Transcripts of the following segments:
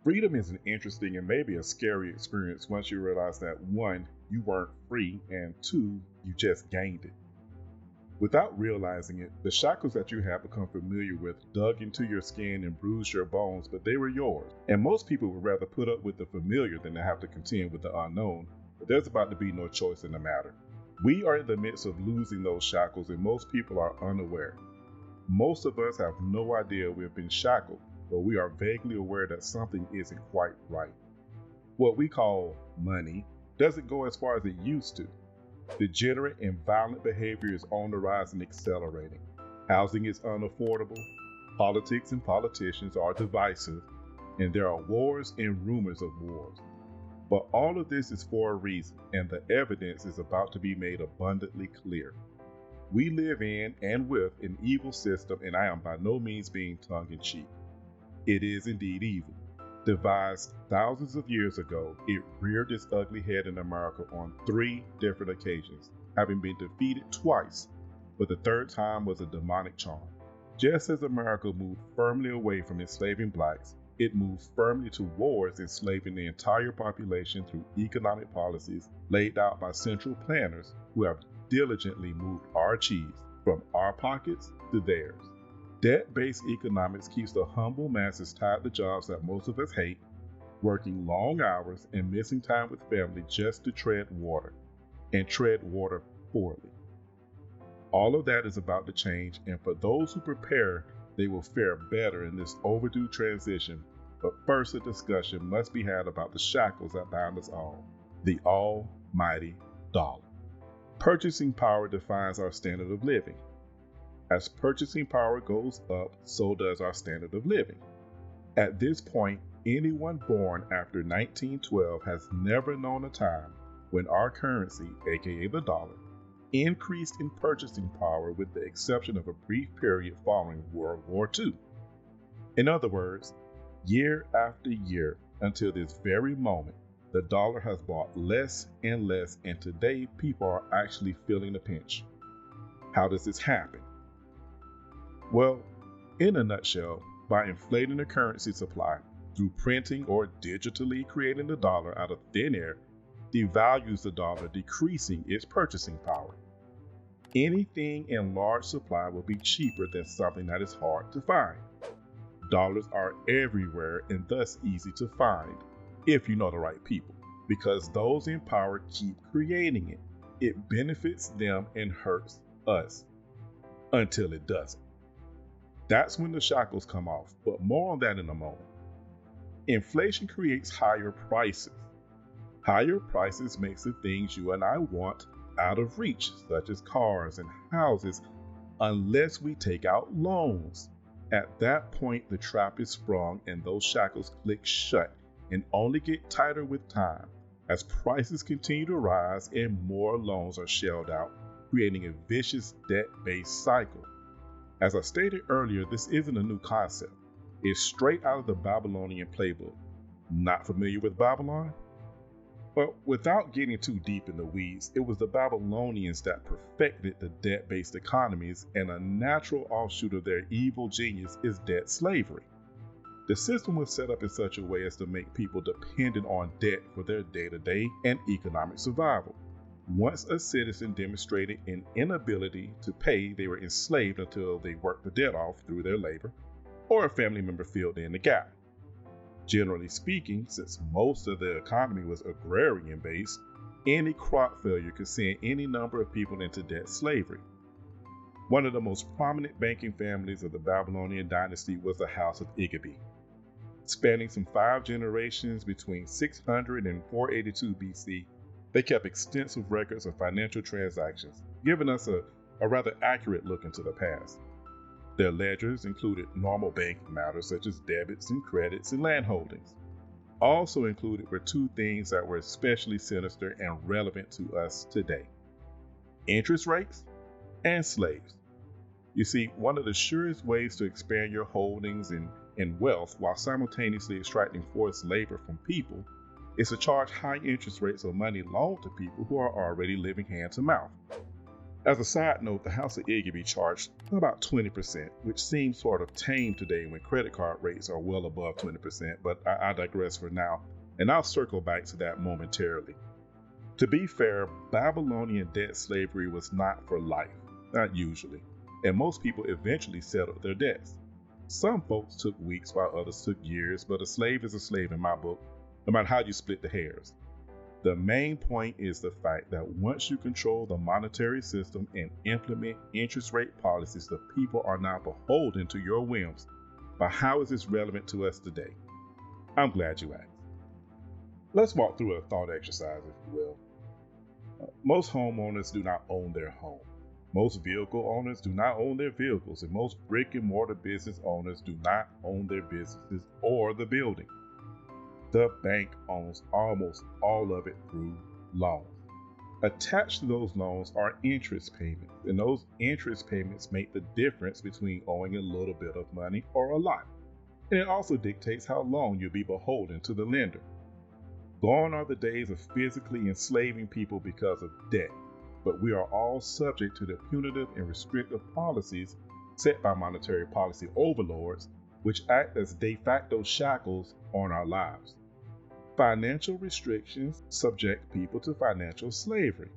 Freedom is an interesting and maybe a scary experience once you realize that one, you weren't free, and two, you just gained it. Without realizing it, the shackles that you have become familiar with dug into your skin and bruised your bones, but they were yours. And most people would rather put up with the familiar than to have to contend with the unknown, but there's about to be no choice in the matter. We are in the midst of losing those shackles, and most people are unaware. Most of us have no idea we've been shackled, but we are vaguely aware that something isn't quite right. What we call money doesn't go as far as it used to. Degenerate and violent behavior is on the rise and accelerating. Housing is unaffordable, politics and politicians are divisive, and there are wars and rumors of wars. But all of this is for a reason, and the evidence is about to be made abundantly clear. We live in and with an evil system, and I am by no means being tongue in cheek. It is indeed evil. Devised thousands of years ago, it reared its ugly head in America on 3 different occasions, having been defeated twice, but the third time was a demonic charm. Just as America moved firmly away from enslaving blacks, it moved firmly towards enslaving the entire population through economic policies laid out by central planners who have diligently moved our cheese from our pockets to theirs. Debt-based economics keeps the humble masses tied to jobs that most of us hate, working long hours and missing time with family just to tread water, and tread water poorly. All of that is about to change, and for those who prepare, they will fare better in this overdue transition. But first, a discussion must be had about the shackles that bind us all, the almighty dollar. Purchasing power defines our standard of living. As purchasing power goes up, so does our standard of living. At this point, anyone born after 1912 has never known a time when our currency, aka the dollar, increased in purchasing power with the exception of a brief period following World War II. In other words, year after year until this very moment, the dollar has bought less and less, and today people are actually feeling the pinch. How does this happen? Well, in a nutshell, by inflating the currency supply through printing or digitally creating the dollar out of thin air, devalues the dollar, decreasing its purchasing power. Anything in large supply will be cheaper than something that is hard to find. Dollars are everywhere and thus easy to find, if you know the right people, because those in power keep creating it. It benefits them and hurts us until it doesn't. That's when the shackles come off, but more on that in a moment. Inflation creates higher prices. Higher prices makes the things you and I want out of reach, such as cars and houses, unless we take out loans. At that point, the trap is sprung and those shackles click shut and only get tighter with time as prices continue to rise and more loans are shelled out, creating a vicious debt-based cycle. As I stated earlier, this isn't a new concept. It's straight out of the Babylonian playbook. Not familiar with Babylon? But without getting too deep in the weeds, it was the Babylonians that perfected the debt-based economies, and a natural offshoot of their evil genius is debt slavery. The system was set up in such a way as to make people dependent on debt for their day-to-day and economic survival. Once a citizen demonstrated an inability to pay, they were enslaved until they worked the debt off through their labor, or a family member filled in the gap. Generally speaking, since most of the economy was agrarian-based, any crop failure could send any number of people into debt slavery. One of the most prominent banking families of the Babylonian dynasty was the House of Igby. Spanning some 5 generations between 600 and 482 BC, they kept extensive records of financial transactions, giving us a rather accurate look into the past. Their ledgers included normal banking matters such as debits and credits and land holdings. Also included were 2 things that were especially sinister and relevant to us today: interest rates and slaves. You see, one of the surest ways to expand your holdings and wealth while simultaneously extracting forced labor from people is to charge high interest rates on money loaned to people who are already living hand to mouth. As a side note, the House of Iggy be charged about 20%, which seems sort of tame today when credit card rates are well above 20%, but I digress for now, and I'll circle back to that momentarily. To be fair, Babylonian debt slavery was not for life, not usually, and most people eventually settled their debts. Some folks took weeks while others took years, but a slave is a slave in my book, no matter how you split the hairs. The main point is the fact that once you control the monetary system and implement interest rate policies, the people are now beholden to your whims. But how is this relevant to us today? I'm glad you asked. Let's walk through a thought exercise, if you will. Most homeowners do not own their home. Most vehicle owners do not own their vehicles, and most brick and mortar business owners do not own their businesses or the building. The bank owns almost all of it through loans. Attached to those loans are interest payments, and those interest payments make the difference between owing a little bit of money or a lot. And it also dictates how long you'll be beholden to the lender. Gone are the days of physically enslaving people because of debt, but we are all subject to the punitive and restrictive policies set by monetary policy overlords, which act as de facto shackles on our lives. Financial restrictions subject people to financial slavery.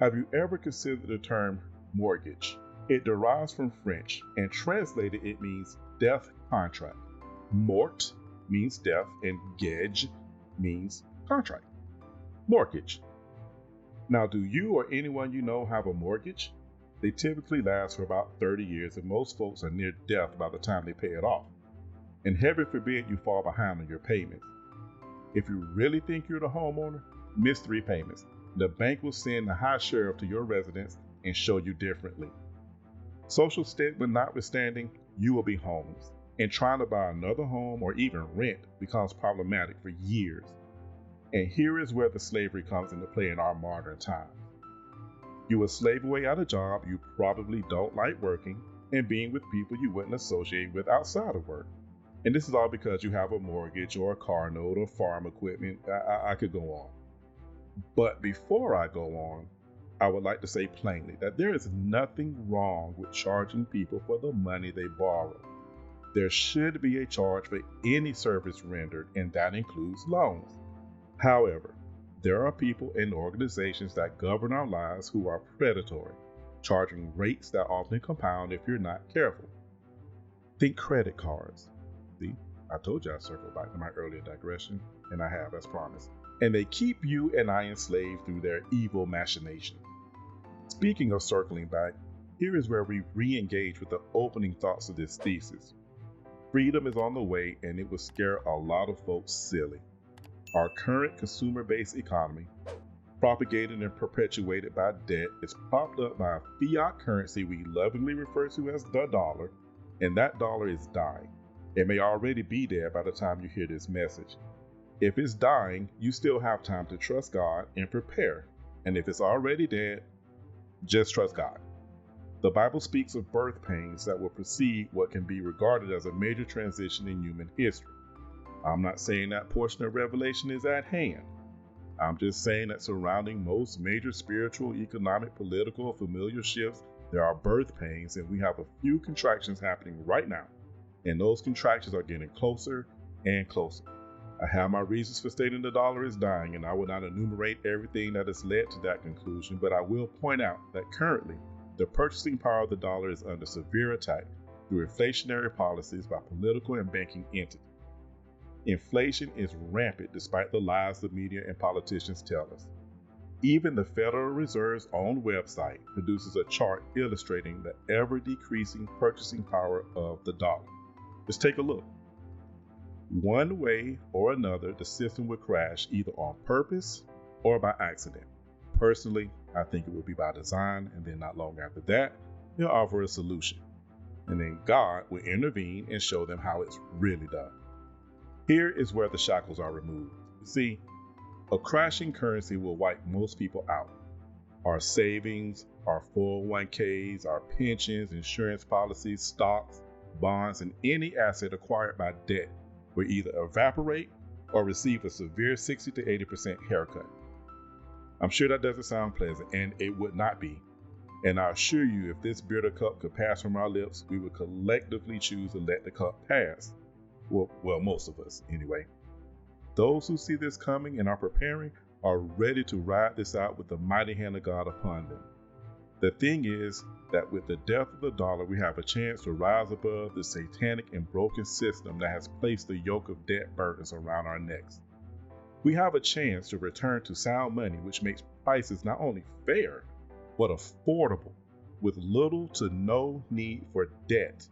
Have you ever considered the term mortgage? It derives from French, and translated it means death contract. Mort means death, and gage means contract. Mortgage. Now, do you or anyone you know have a mortgage? They typically last for about 30 years, and most folks are near death by the time they pay it off. And heaven forbid you fall behind on your payments. If you really think you're the homeowner, miss 3 payments. The bank will send the high sheriff to your residence and show you differently. Social stigma notwithstanding, you will be homeless, and trying to buy another home or even rent becomes problematic for years. And here is where the slavery comes into play in our modern times. You will slave away at a job you probably don't like working and being with people you wouldn't associate with outside of work. And this is all because you have a mortgage or a car note or farm equipment. I could go on. But before I go on, I would like to say plainly that there is nothing wrong with charging people for the money they borrow. There should be a charge for any service rendered, and that includes loans. However, there are people and organizations that govern our lives who are predatory, charging rates that often compound if you're not careful. Think credit cards. See, I told you I'd circle back to my earlier digression, and I have, as promised. And they keep you and I enslaved through their evil machinations. Speaking of circling back, here is where we re-engage with the opening thoughts of this thesis. Freedom is on the way, and it will scare a lot of folks silly. Our current consumer-based economy, propagated and perpetuated by debt, is propped up by a fiat currency we lovingly refer to as the dollar, and that dollar is dying. It may already be dead by the time you hear this message. If it's dying, you still have time to trust God and prepare. And if it's already dead, just trust God. The Bible speaks of birth pains that will precede what can be regarded as a major transition in human history. I'm not saying that portion of Revelation is at hand. I'm just saying that surrounding most major spiritual, economic, political, or familial shifts, there are birth pains, and we have a few contractions happening right now. And those contractions are getting closer and closer. I have my reasons for stating the dollar is dying, and I will not enumerate everything that has led to that conclusion, but I will point out that currently, the purchasing power of the dollar is under severe attack through inflationary policies by political and banking entities. Inflation is rampant despite the lies the media and politicians tell us. Even the Federal Reserve's own website produces a chart illustrating the ever-decreasing purchasing power of the dollar. Just take a look. One way or another, the system will crash either on purpose or by accident. Personally, I think it will be by design, and then not long after that, they'll offer a solution. And then God will intervene and show them how it's really done. Here is where the shackles are removed. You see, a crashing currency will wipe most people out. Our savings, our 401ks, our pensions, insurance policies, stocks, bonds, and any asset acquired by debt will either evaporate or receive a severe 60 to 80% haircut. I'm sure that doesn't sound pleasant, and it would not be. And I assure you, if this bitter cup could pass from our lips, we would collectively choose to let the cup pass. Well, most of us, anyway. Those who see this coming and are preparing are ready to ride this out with the mighty hand of God upon them. The thing is that with the death of the dollar, we have a chance to rise above the satanic and broken system that has placed the yoke of debt burdens around our necks. We have a chance to return to sound money, which makes prices not only fair, but affordable, with little to no need for debt.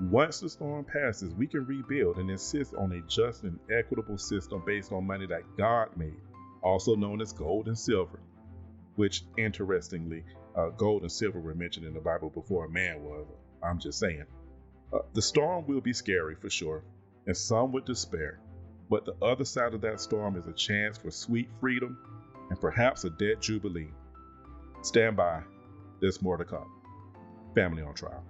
Once the storm passes, we can rebuild and insist on a just and equitable system based on money that God made, also known as gold and silver, which, interestingly, gold and silver were mentioned in the Bible before man was. I'm just saying. The storm will be scary for sure, and some would despair. But the other side of that storm is a chance for sweet freedom and perhaps a debt jubilee. Stand by, there's more to come. Family on Trial.